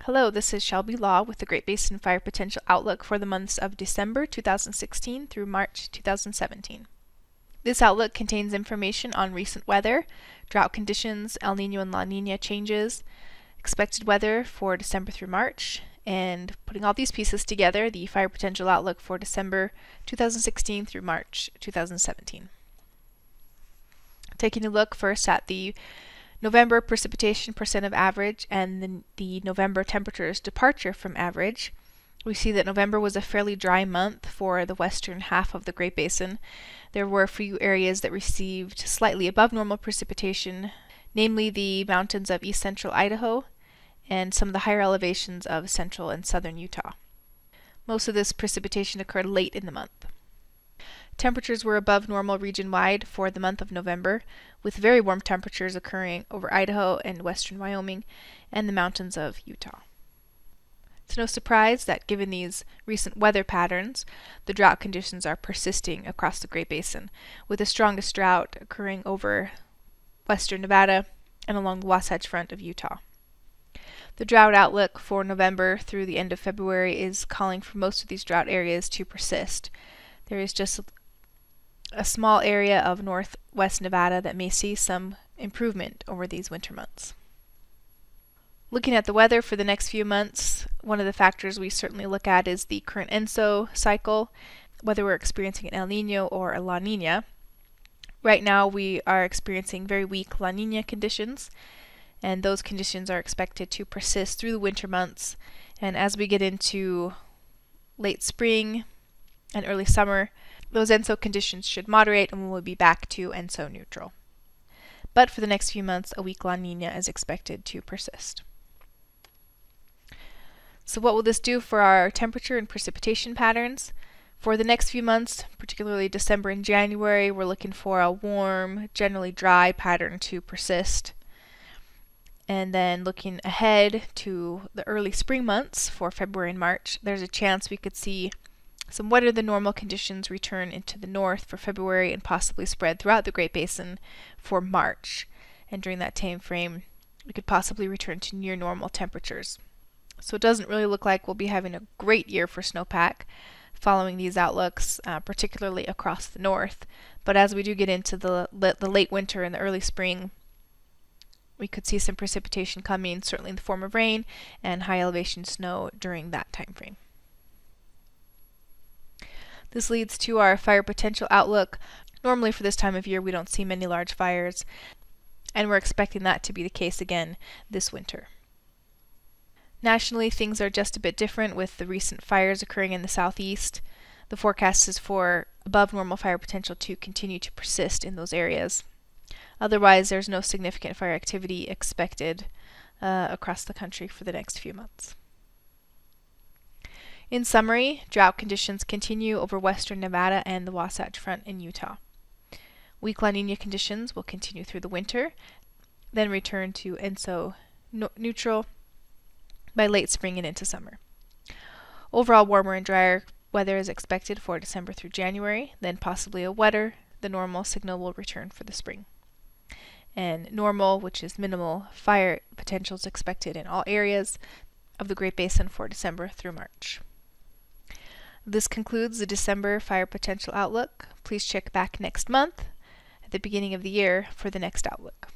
Hello, this is Shelby Law with the Great Basin Fire Potential Outlook for the months of December 2016 through March 2017. This outlook contains information on recent weather, drought conditions, El Niño and La Niña changes, expected weather for December through March, and putting all these pieces together, the Fire Potential Outlook for December 2016 through March 2017. Taking a look first at the November precipitation percent of average and the November temperatures departure from average, we see that November was a fairly dry month for the western half of the Great Basin. There were a few areas that received slightly above normal precipitation, namely the mountains of east central Idaho and some of the higher elevations of central and southern Utah. Most of this precipitation occurred late in the month. Temperatures were above normal region-wide for the month of November, with very warm temperatures occurring over Idaho and western Wyoming and the mountains of Utah. It's no surprise that given these recent weather patterns, the drought conditions are persisting across the Great Basin, with the strongest drought occurring over western Nevada and along the Wasatch Front of Utah. The drought outlook for November through the end of February is calling for most of these drought areas to persist. There is just a small area of northwest Nevada that may see some improvement over these winter months. Looking at the weather for the next few months, one of the factors we certainly look at is the current ENSO cycle, whether we're experiencing an El Niño or a La Niña. Right now we are experiencing very weak La Niña conditions, and those conditions are expected to persist through the winter months, and as we get into late spring and early summer, those ENSO conditions should moderate and we will be back to ENSO neutral. But for the next few months, a weak La Niña is expected to persist. So what will this do for our temperature and precipitation patterns? For the next few months, particularly December and January, we're looking for a warm, generally dry pattern to persist. And then looking ahead to the early spring months for February and March, there's a chance we could see some wetter than normal conditions return into the north for February and possibly spread throughout the Great Basin for March. And during that time frame, we could possibly return to near normal temperatures. So it doesn't really look like we'll be having a great year for snowpack following these outlooks, particularly across the north. But as we do get into the late winter and the early spring, we could see some precipitation coming, certainly in the form of rain and high elevation snow during that time frame. This leads to our fire potential outlook. Normally for this time of year we don't see many large fires, and we're expecting that to be the case again this winter. Nationally, things are just a bit different with the recent fires occurring in the southeast. The forecast is for above normal fire potential to continue to persist in those areas. Otherwise, there's no significant fire activity expected across the country for the next few months. In summary, drought conditions continue over western Nevada and the Wasatch Front in Utah. Weak La Niña conditions will continue through the winter, then return to ENSO neutral by late spring and into summer. Overall warmer and drier weather is expected for December through January, then possibly a wetter than normal signal will return for the spring. And normal, which is minimal fire potential, is expected in all areas of the Great Basin for December through March. This concludes the December Fire Potential Outlook. Please check back next month at the beginning of the year for the next outlook.